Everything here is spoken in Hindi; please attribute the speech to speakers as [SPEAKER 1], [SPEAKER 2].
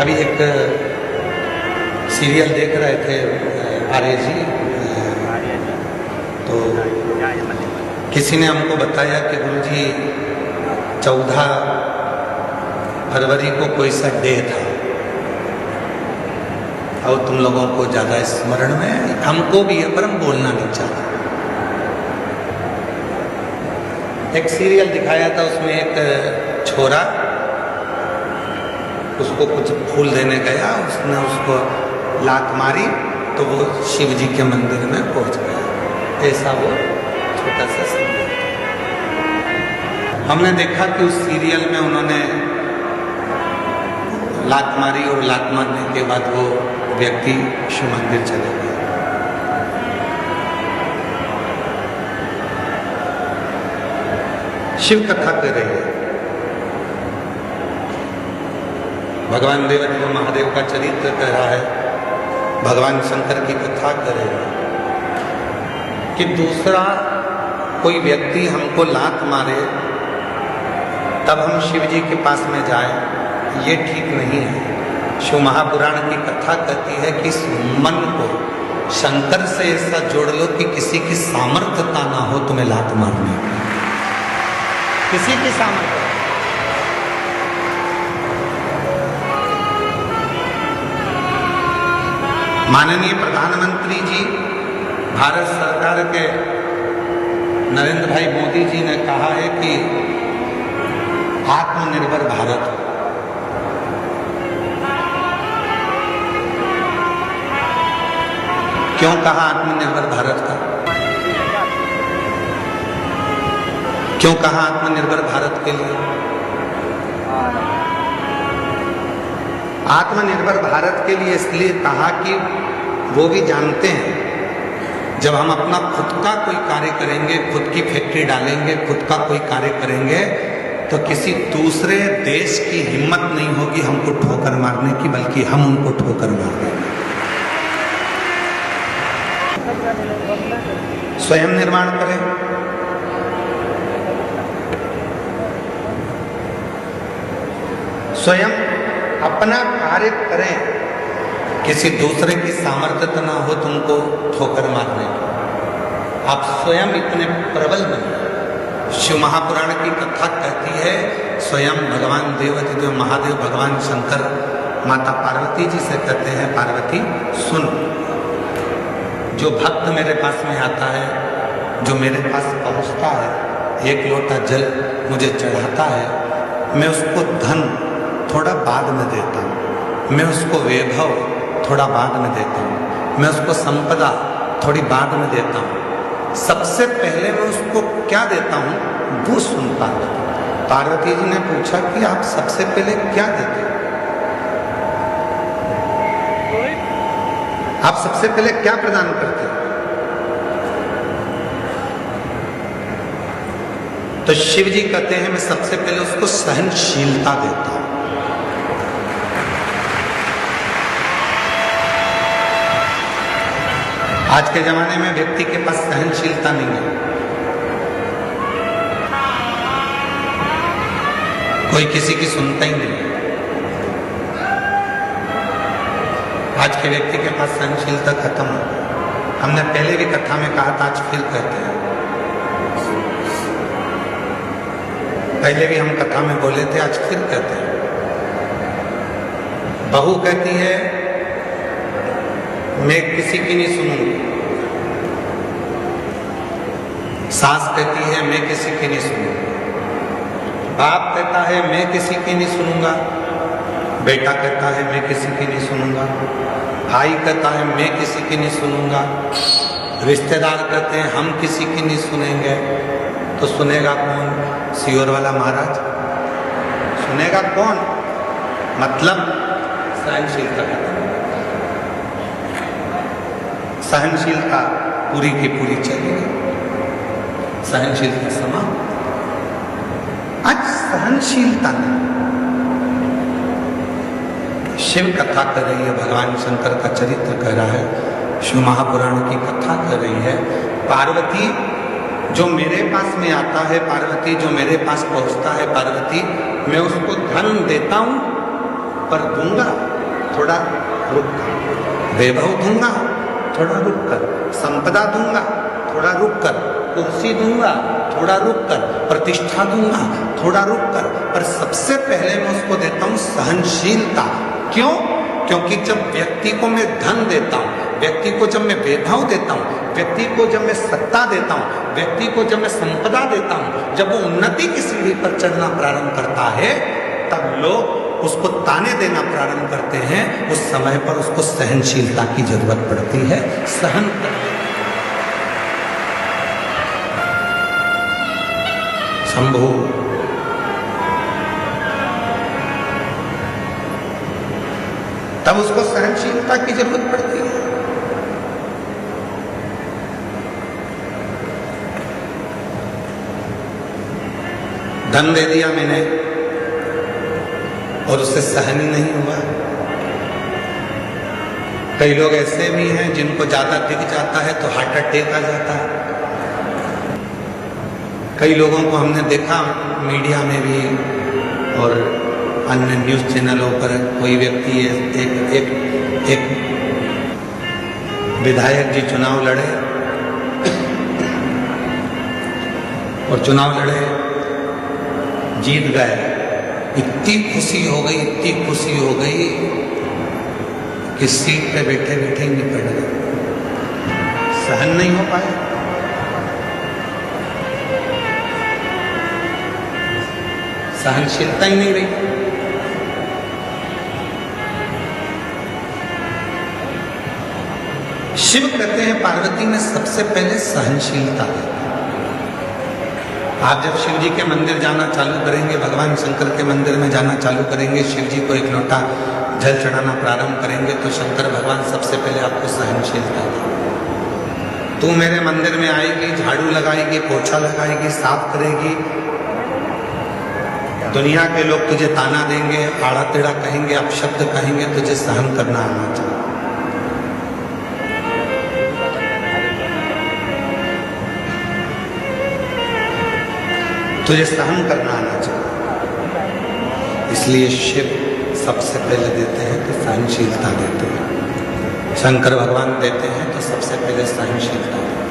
[SPEAKER 1] अभी एक सीरियल देख रहे थे आर्य जी, तो किसी ने हमको बताया कि गुरुजी 14 फरवरी को कोई सा डे था और तुम लोगों को ज़्यादा स्मरण में, हमको भी है पर हम बोलना नहीं चाहते। एक सीरियल दिखाया था, उसमें एक छोरा उसको कुछ फूल देने गया, उसने उसको लात मारी तो वो शिव जी के मंदिर में पहुंच गया। ऐसा वो छोटा सा सीरियल था। हमने देखा कि उस सीरियल में उन्होंने लात मारी और लात मारने के बाद वो व्यक्ति शिव मंदिर चले गए। शिव कथा कर रही है, भगवान देव महादेव का चरित्र कह रहा है, भगवान शंकर की कथा कर रहे हैं कि दूसरा कोई व्यक्ति हमको लात मारे तब हम शिव जी के पास में जाए, ये ठीक नहीं है। शिव महापुराण की कथा कहती है कि इस मन को शंकर से ऐसा जोड़ लो कि किसी की सामर्थ्यता ना हो तुम्हें लात मारने की, किसी की सामर्थ्य। माननीय प्रधानमंत्री जी, भारत सरकार के नरेंद्र भाई मोदी जी ने कहा है कि आत्मनिर्भर भारत हो। क्यों कहा आत्मनिर्भर भारत का? क्यों कहा आत्मनिर्भर भारत के लिए? आत्मनिर्भर भारत के लिए इसलिए कहा कि वो भी जानते हैं जब हम अपना खुद का कोई कार्य करेंगे, खुद की फैक्ट्री डालेंगे, खुद का कोई कार्य करेंगे, तो किसी दूसरे देश की हिम्मत नहीं होगी हमको ठोकर मारने की, बल्कि हम उनको ठोकर मार देंगे। स्वयं निर्माण करें, स्वयं अपना कार्य करें, किसी दूसरे की सामर्थ्य ना हो तुमको ठोकर मारने की। आप स्वयं इतने प्रबल बने। शिव महापुराण की कथा कहती है, स्वयं भगवान देव महादेव भगवान शंकर माता पार्वती जी से कहते हैं, पार्वती सुन, जो भक्त मेरे पास में आता है, जो मेरे पास पहुंचता है, एक लोटा जल मुझे चढ़ाता है, मैं उसको धन थोड़ा बाद में देता हूँ, मैं उसको वैभव थोड़ा बाद में देता हूँ, मैं उसको संपदा थोड़ी बाद में देता हूँ, सबसे पहले मैं उसको क्या देता हूँ वो सुन पार्वती। पार्वती जी ने पूछा कि आप सबसे पहले क्या देते हैं? आप सबसे पहले क्या प्रदान करते हैं? तो शिव जी कहते हैं मैं सबसे पहले उसको सहनशीलता देता हूं। आज के जमाने में व्यक्ति के पास सहनशीलता नहीं है। कोई किसी की सुनता ही नहीं। आज के व्यक्ति के पास सहनशीलता खत्म हो। हमने पहले भी कथा में कहा था, आज फिर कहते हैं। पहले भी हम कथा में बोले थे, आज फिर कहते हैं। बहू कहती है मैं किसी की नहीं सुनूंगी, सास कहती है मैं किसी की नहीं सुनूंगी, बाप कहता है मैं किसी की नहीं सुनूंगा, बेटा कहता है मैं किसी की नहीं सुनूंगा, भाई कहता है मैं किसी की नहीं सुनूंगा, रिश्तेदार कहते हैं हम किसी की नहीं सुनेंगे। तो सुनेगा कौन? सियोर वाला महाराज सुनेगा कौन? मतलब सहनशीलता खत्म। सहनशीलता पूरी की पूरी चलेगी, सहनशीलता समाप्त। आज सहनशीलता नहीं। शिव कथा कर रही है, भगवान शंकर का चरित्र कह रहा है, शिव महापुराण की कथा कर रही है। पार्वती जो मेरे पास में आता है, पार्वती जो मेरे पास पहुंचता है, पार्वती मैं उसको धन देता हूं पर दूंगा थोड़ा रुक कर, वैभव दूंगा थोड़ा रुक कर, संपदा दूंगा थोड़ा रुक कर, कुर्सी दूंगा थोड़ा रुक कर, प्रतिष्ठा दूंगा थोड़ा रुक कर, पर सबसे पहले मैं उसको देता हूं सहनशीलता। क्यों? क्योंकि जब व्यक्ति को मैं धन देता हूं, व्यक्ति को जब मैं वैभव देता हूं, व्यक्ति को जब मैं सत्ता देता हूं, व्यक्ति को जब मैं संपदा देता हूं, जब वो उन्नति की सीढ़ी पर चढ़ना प्रारंभ करता है, तब लोग उसको ताने देना प्रारंभ करते हैं। उस समय पर उसको सहनशीलता की जरूरत पड़ती है, सहन करने। शंभु तब उसको सहनशीलता की जरूरत पड़ती है। धन दे दिया मैंने और उससे सहन ही नहीं हुआ। कई लोग ऐसे भी हैं जिनको ज्यादा दिख जाता है तो हार्ट अटैक आ जाता है। कई लोगों को हमने देखा मीडिया में भी और अन्य न्यूज चैनलों पर, कोई व्यक्ति एक विधायक जी चुनाव लड़े और चुनाव लड़े, जीत गए। इतनी खुशी हो गई, इतनी खुशी हो गई कि सीट पे बैठे बैठे ही निपट गए, सहन नहीं हो पाए। सहनशीलता ही नहीं रही। शिव कहते हैं पार्वती ने सबसे पहले सहनशीलता दी। आप जब शिव जी के मंदिर जाना चालू करेंगे, भगवान शंकर के मंदिर में जाना चालू करेंगे, शिव जी को एक लोटा जल चढ़ाना प्रारंभ करेंगे, तो शंकर भगवान सबसे पहले आपको सहनशीलता देंगे। तू मेरे मंदिर में आएगी, झाड़ू लगाएगी, पोछा लगाएगी, साफ करेगी, दुनिया के लोग तुझे ताना देंगे, आड़ा टेढ़ा कहेंगे, अपशब्द कहेंगे, तुझे सहन करना आना चाहिए। तुझे सहन करना आना चाहिए। इसलिए शिव सबसे पहले देते हैं तो सहनशीलता देते हैं, शंकर भगवान देते हैं तो सबसे पहले सहनशीलता देते हैं।